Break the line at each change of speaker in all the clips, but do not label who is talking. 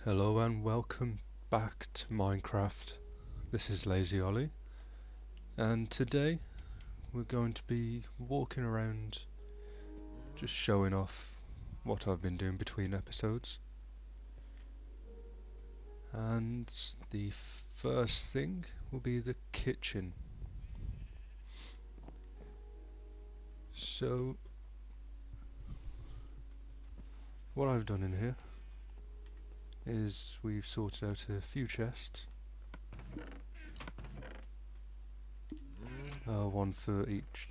Hello and welcome back to Minecraft. This is Lazy Ollie, and today we're going to be walking around just showing off what I've been doing between episodes. And the first thing will be the kitchen. So what I've done in here is we've sorted out a few chests, one for each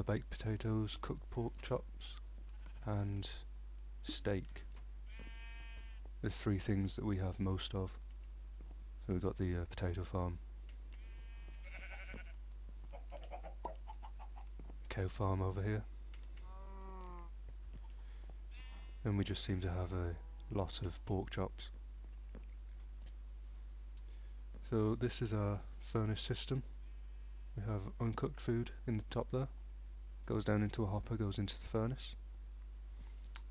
baked potatoes, cooked pork chops and steak. The three things that we have most of. So we've got the potato farm, cow farm over here, and we just seem to have a lot of pork chops. So this is our furnace system. We have uncooked food in the top there, goes down into a hopper, goes into the furnace.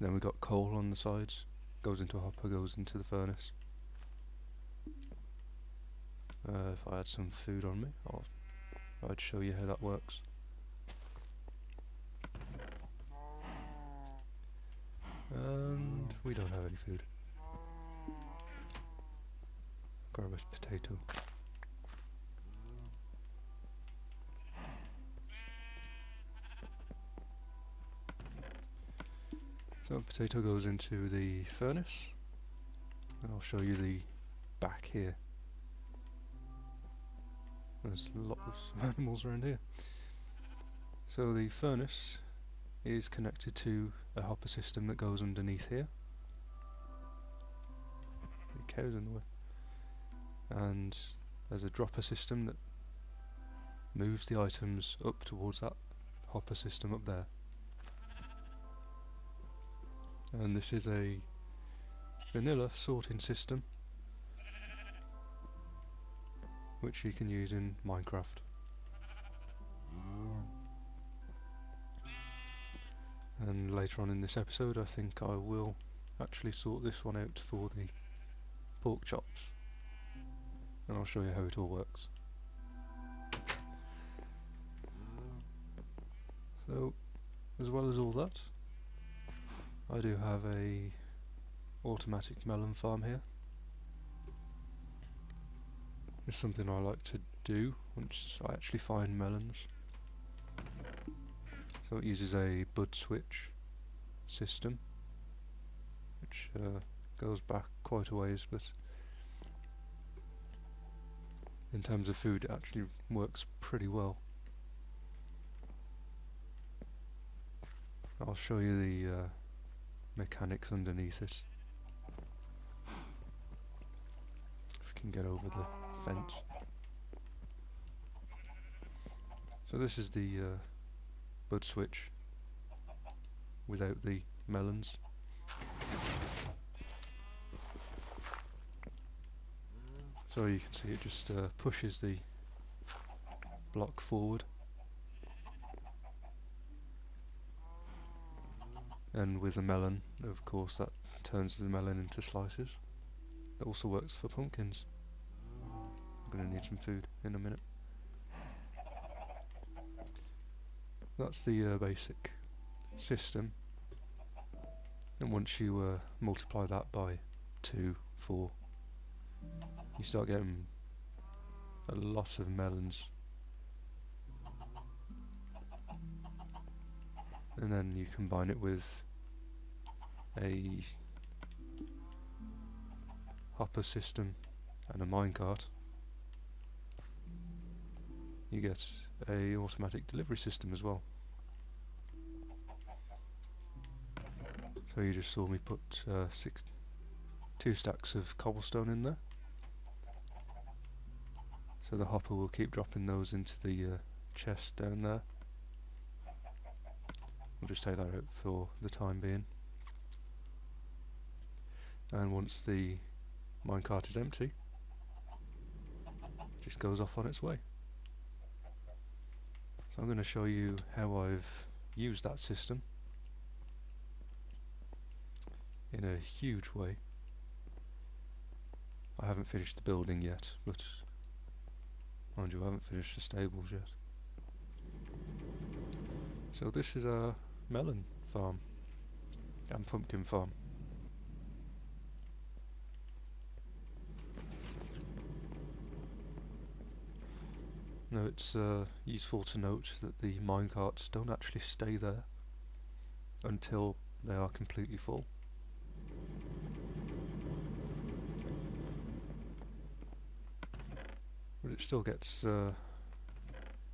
Then we've got coal on the sides, goes into a hopper, goes into the furnace. If I had some food on me, I'd show you how that works. And we don't have any food. Grab a potato. So potato goes into the furnace, and I'll show you the back here. There's lots of animals around here. So the furnace is connected to a hopper system that goes underneath here. The cow's in the way. And there's a dropper system that moves the items up towards that hopper system up there. And this is a vanilla sorting system which you can use in Minecraft. And later on in this episode I think I will actually sort this one out for the pork chops, and I'll show you how it all works. So as well as all that, I do have a automatic melon farm here. It's something I like to do once I actually find melons. So it uses a bud switch system, which goes back quite a ways, but in terms of food it actually works pretty well. I'll show you the mechanics underneath it. If we can get over the fence. So this is the bud switch without the melons. So you can see it just pushes the block forward, and with a melon, of course, that turns the melon into slices. That also works for pumpkins. I'm going to need some food in a minute. That's the basic system, and once you multiply that by 2, 4, you start getting a lot of melons. And then you combine it with a hopper system and a minecart, you get a automatic delivery system as well. So you just saw me put 2 stacks of cobblestone in there. So the hopper will keep dropping those into the chest down there. We'll just take that out for the time being. And once the minecart is empty, it just goes off on its way. So I'm going to show you how I've used that system in a huge way. I haven't finished the building yet, but mind you, I haven't finished the stables yet. So this is our melon farm and pumpkin farm. Now it's useful to note that the minecarts don't actually stay there until they are completely full. But it still gets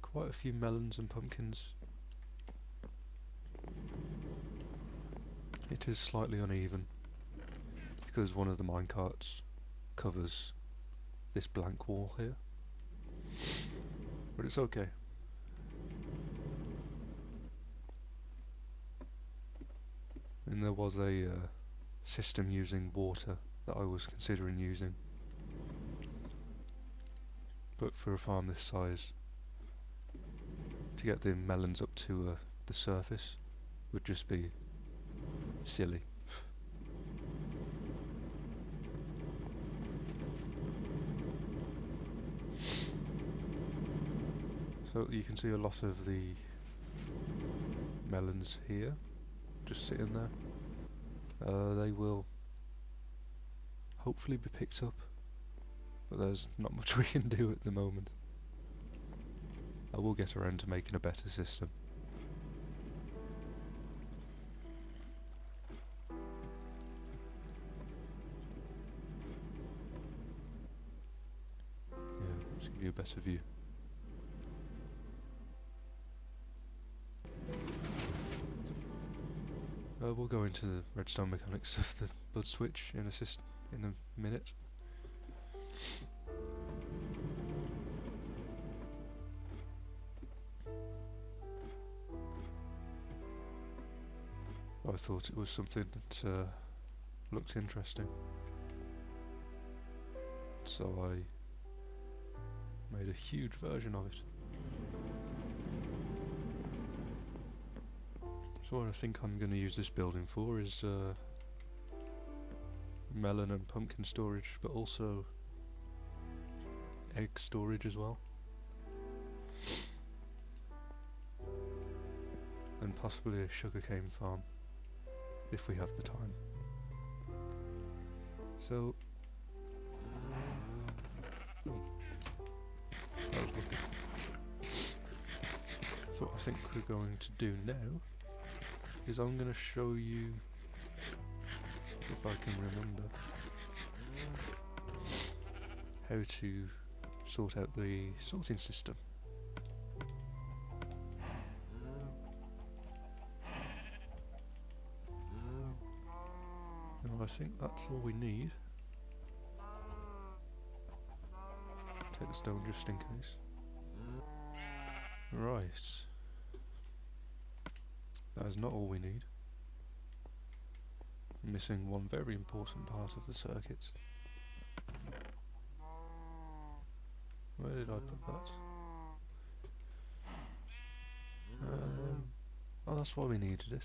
quite a few melons and pumpkins. It is slightly uneven because one of the minecarts covers this blank wall here. But it's okay. And there was a system using water that I was considering using. But for a farm this size, to get the melons up to the surface would just be silly. So you can see a lot of the melons here, just sitting there. They will hopefully be picked up, but there's not much we can do at the moment. I will get around to making a better system. Yeah, let's give you a better view. We'll go into the redstone mechanics of the bud switch in a minute. I thought it was something that looked interesting, so I made a huge version of it. So what I think I'm going to use this building for is melon and pumpkin storage, but also egg storage as well. And possibly a sugarcane farm, if we have the time. So, so what I think we're going to do now is I'm going to show you, if I can remember, how to sort out the sorting system. Now I think that's all we need. Take the stone just in case. Right. That is not all we need. I'm missing one very important part of the circuit. Where did I put that? Oh, that's why we needed it.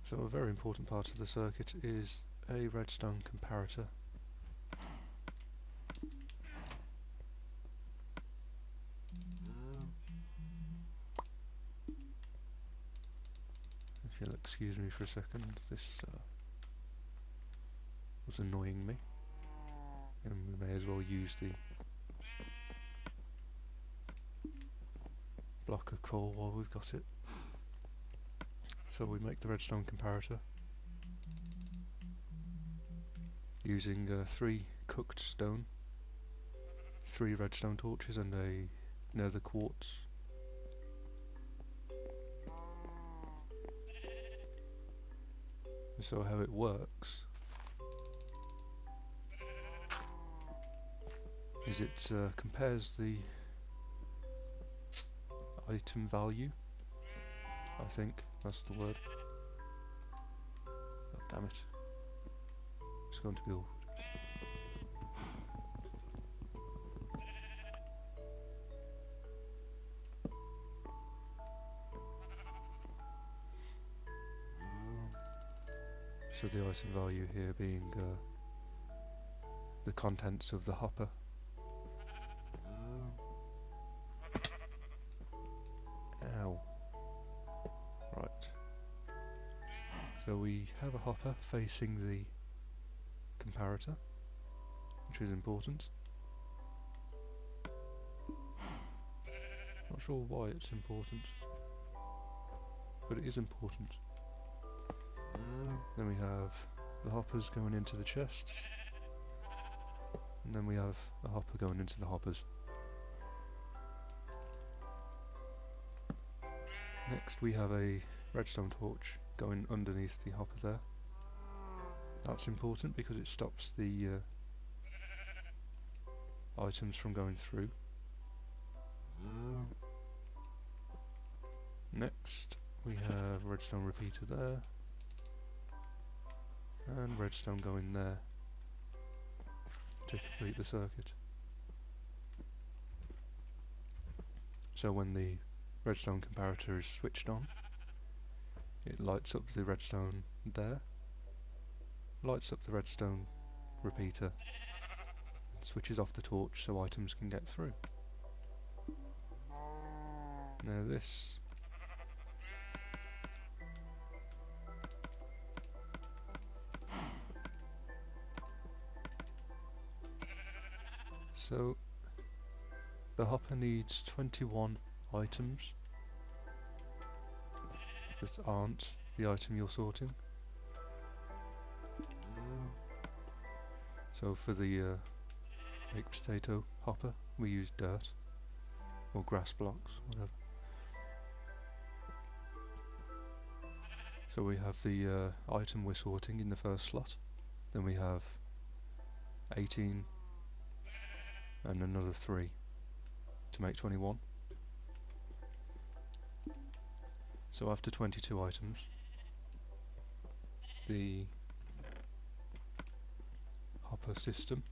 So a very important part of the circuit is a redstone comparator. If you'll excuse me for a second, this was annoying me, and we may as well use the block of coal while we've got it. So we make the redstone comparator using 3 cooked stone, 3 redstone torches and a nether quartz. So how it works is it compares the item value, I think that's the word. Oh, damn it. It's going to be awkward. So the item value here being the contents of the hopper. Ow. Right. So we have a hopper facing the comparator, which is important. Not sure why it's important, but it is important. Then we have the hoppers going into the chests, and then we have a hopper going into the hoppers. Next we have a redstone torch going underneath the hopper there. That's important because it stops the items from going through. Next we have redstone repeater there, and redstone going there to complete the circuit. So when the redstone comparator is switched on, it lights up the redstone there, lights up the redstone repeater, and switches off the torch so items can get through. Now this so the hopper needs 21 items that aren't the item you're sorting. So for the baked potato hopper we use dirt or grass blocks, whatever. So we have the item we're sorting in the first slot, then we have 18 and another 3 to make 21. So after 22 items, the hopper system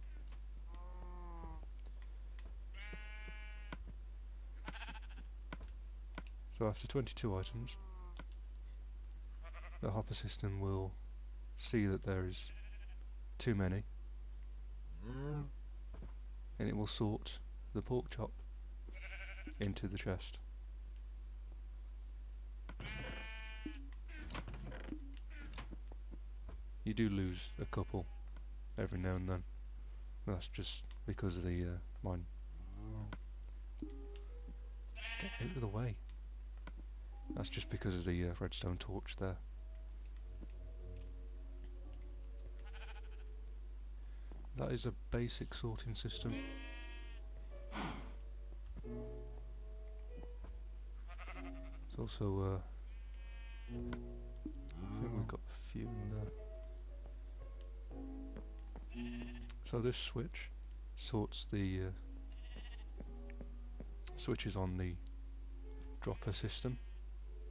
the hopper system will see that there is too many, and it will sort the pork chop into the chest. You do lose a couple every now and then. That's just because of the mine. Get out of the way. That's just because of the redstone torch there. That is a basic sorting system. It's also I think we've got a few in there. So this switch sorts the switches on the dropper system,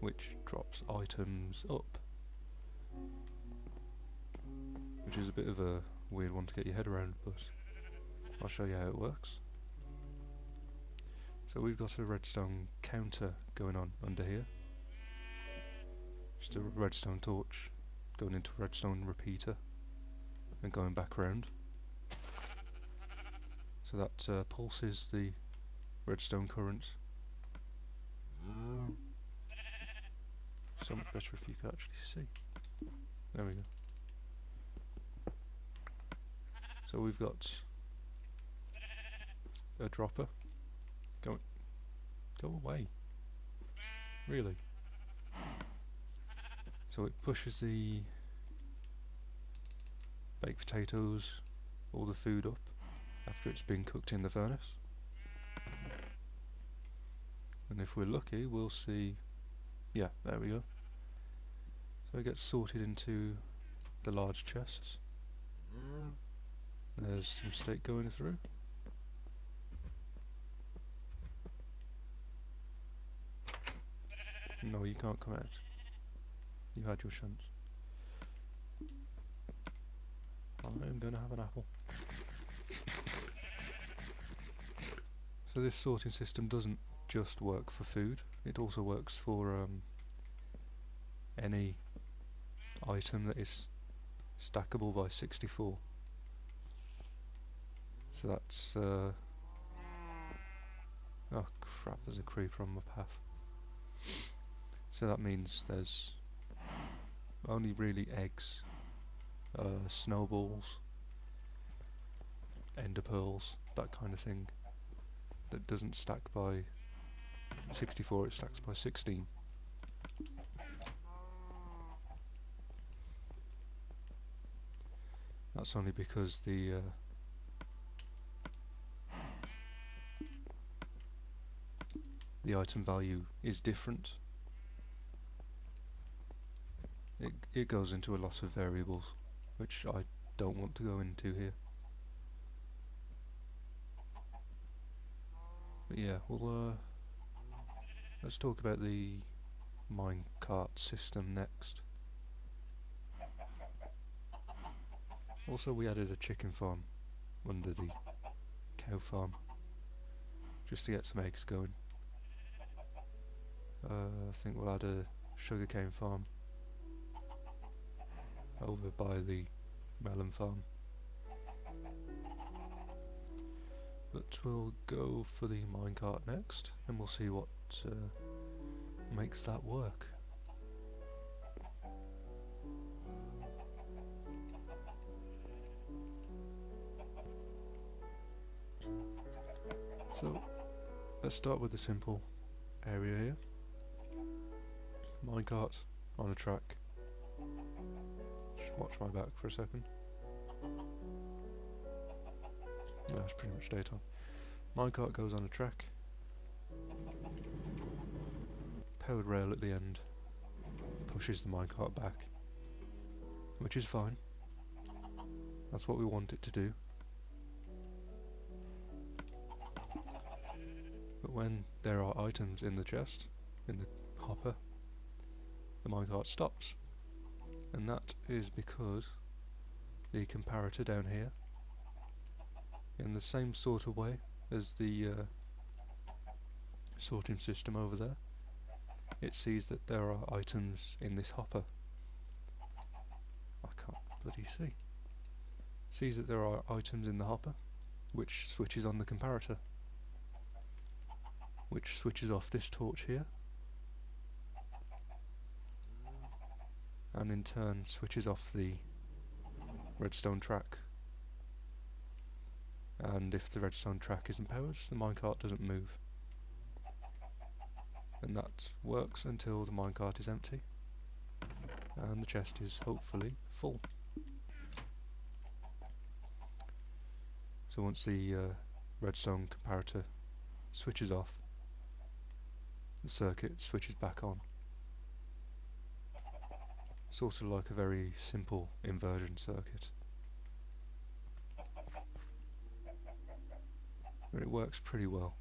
which drops items up, which is a bit of a weird one to get your head around, but I'll show you how it works. So we've got a redstone counter going on under here, just a redstone torch going into a redstone repeater and going back round. So that pulses the redstone current. So much better if you could actually see. There we go. So we've got a dropper. Go away. Really. So it pushes the baked potatoes, all the food up after it's been cooked in the furnace. And if we're lucky, we'll see, yeah, there we go. So it gets sorted into the large chests. There's some steak going through. No, you can't come out. You had your chance. I'm going to have an apple. So this sorting system doesn't just work for food, it also works for any item that is stackable by 64. So that's oh crap, there's a creeper on my path. So that means there's only really eggs, snowballs, ender pearls, that kind of thing, that doesn't stack by 64, it stacks by 16. That's only because the item value is different. It goes into a lot of variables, which I don't want to go into here. But yeah, well, let's talk about the minecart system next. Also, we added a chicken farm under the cow farm, just to get some eggs going. I think we'll add a sugarcane farm over by the melon farm. But we'll go for the minecart next, and we'll see what makes that work. So, let's start with the simple area here. Minecart on a track. Just watch my back for a second. No, it's pretty much daytime. Minecart goes on a track. Powered rail at the end pushes the minecart back, which is fine. That's what we want it to do. But when there are items in the chest, in the hopper, the minecart stops. And that is because the comparator down here, in the same sort of way as the sorting system over there, it sees that there are items in this hopper. I can't bloody see. Sees that there are items in the hopper, which switches on the comparator, which switches off this torch here, and in turn switches off the redstone track. And if the redstone track isn't powered, the minecart doesn't move. And that works until the minecart is empty and the chest is hopefully full. So once the redstone comparator switches off, the circuit switches back on. Sort of like a very simple inversion circuit. But it works pretty well.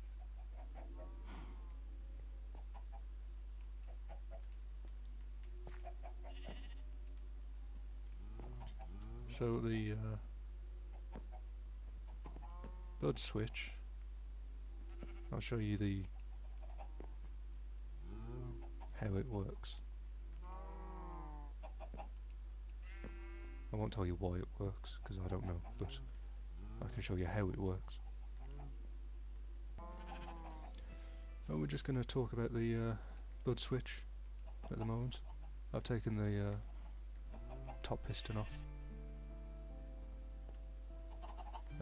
So the bud switch, I'll show you how it works. I won't tell you why it works, because I don't know, but I can show you how it works. So we're just going to talk about the bud switch at the moment. I've taken the top piston off,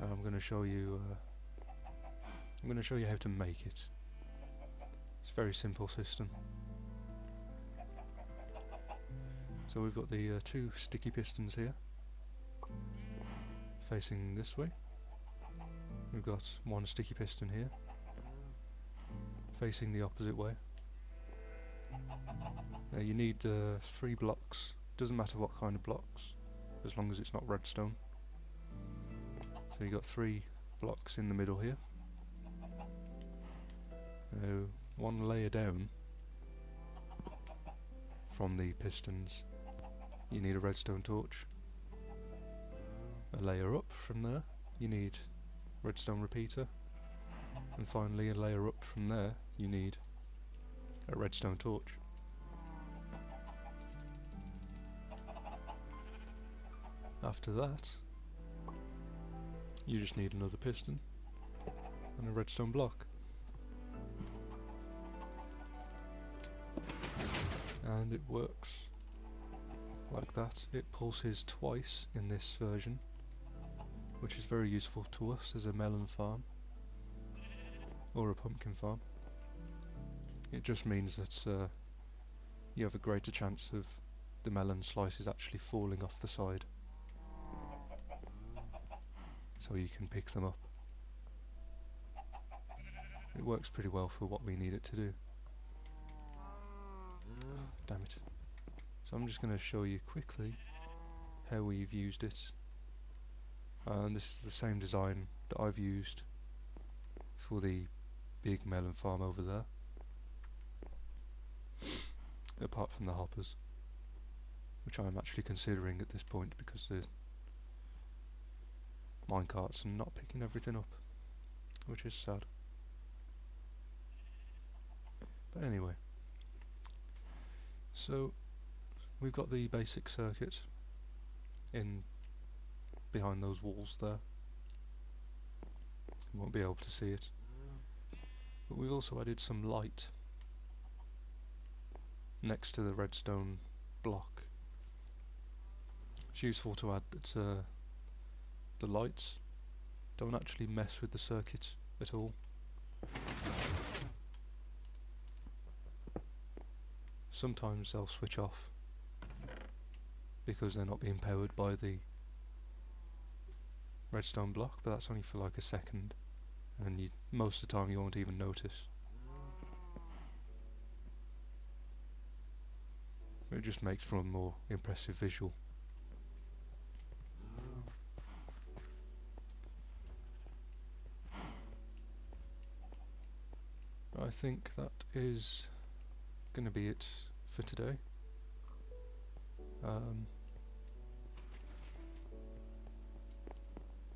and I'm going to show you how to make it. It's a very simple system. So we've got the two sticky pistons here, facing this way. We've got one sticky piston here, facing the opposite way. Now you need 3 blocks, doesn't matter what kind of blocks, as long as it's not redstone. So you've got 3 blocks in the middle here. Now, one layer down from the pistons, you need a redstone torch. A layer up from there, you need redstone repeater. And finally, a layer up from there, you need a redstone torch. After that, you just need another piston and a redstone block. And it works like that. It pulses twice in this version, which is very useful to us as a melon farm or a pumpkin farm. It just means that you have a greater chance of the melon slices actually falling off the side, so you can pick them up. It works pretty well for what we need it to do. Damn it. So I'm just going to show you quickly how we've used it. And this is the same design that I've used for the big melon farm over there, apart from the hoppers, which I'm actually considering at this point because the minecarts are not picking everything up, which is sad. But anyway, so we've got the basic circuit in behind those walls there. You won't be able to see it, but we've also added some light next to the redstone block. It's useful to add that the lights don't actually mess with the circuit at all. Sometimes they'll switch off because they're not being powered by the redstone block, but that's only for like a second, and most of the time you won't even notice. It just makes for a more impressive visual. I think that is going to be it for today.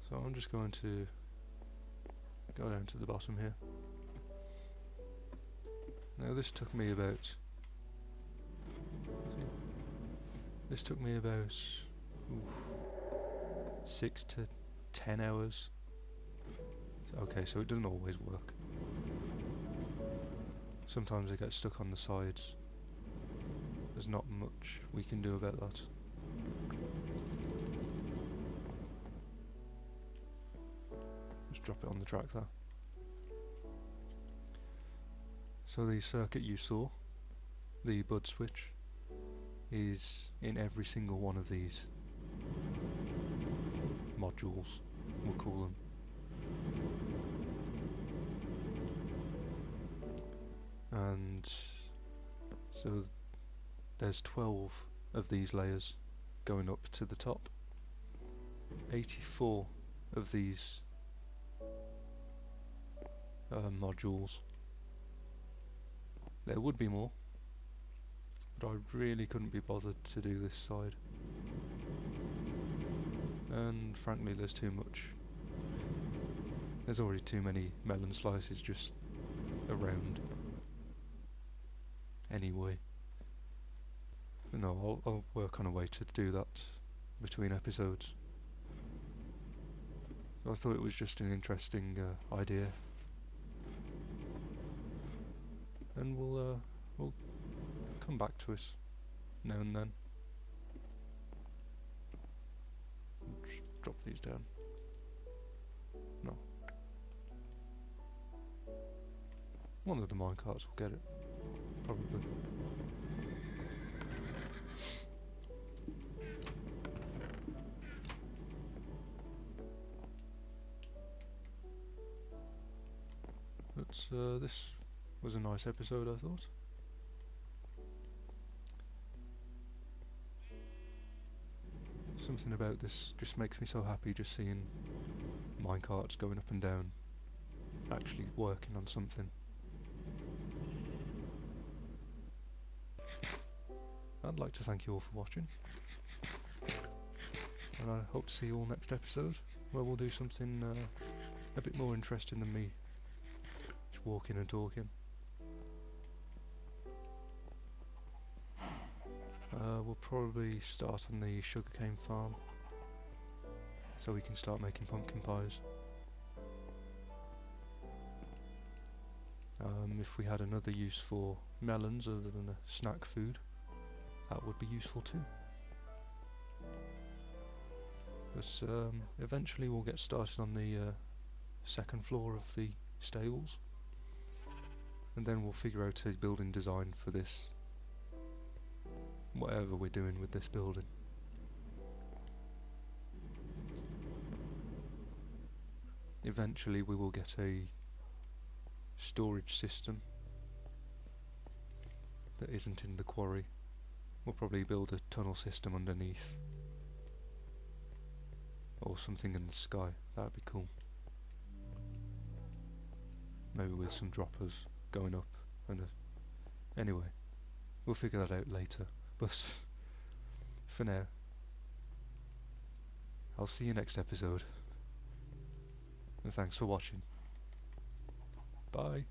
So I'm just going to go down to the bottom here. Now this took me about 6 to 10 hours. Okay, so it doesn't always work. Sometimes it gets stuck on the sides. There's not much we can do about that. Just drop it on the track there. So the circuit you saw, the bud switch, is in every single one of these modules, we'll call them. And so there's 12 of these layers going up to the top, 84 of these modules. There would be more, but I really couldn't be bothered to do this side, and frankly there's too much. There's already too many melon slices just around anyway. But no, I'll work on a way to do that between episodes. I thought it was just an interesting idea, and we'll come back to it now and then. Just drop these down. No. One of the minecarts will get it, probably. But this was a nice episode, I thought. Something about this just makes me so happy, just seeing minecarts going up and down, actually working on something. I'd like to thank you all for watching, and I hope to see you all next episode, where we'll do something a bit more interesting than me just walking and talking. We'll probably start on the sugarcane farm so we can start making pumpkin pies. If we had another use for melons other than a snack food, that would be useful too. But eventually we'll get started on the second floor of the stables, and then we'll figure out a building design for this, whatever we're doing with this building. Eventually we will get a storage system that isn't in the quarry. We'll probably build a tunnel system underneath, or something in the sky. That'd be cool. Maybe with some droppers going up and anyway, we'll figure that out later. But for now, I'll see you next episode. And thanks for watching. Bye.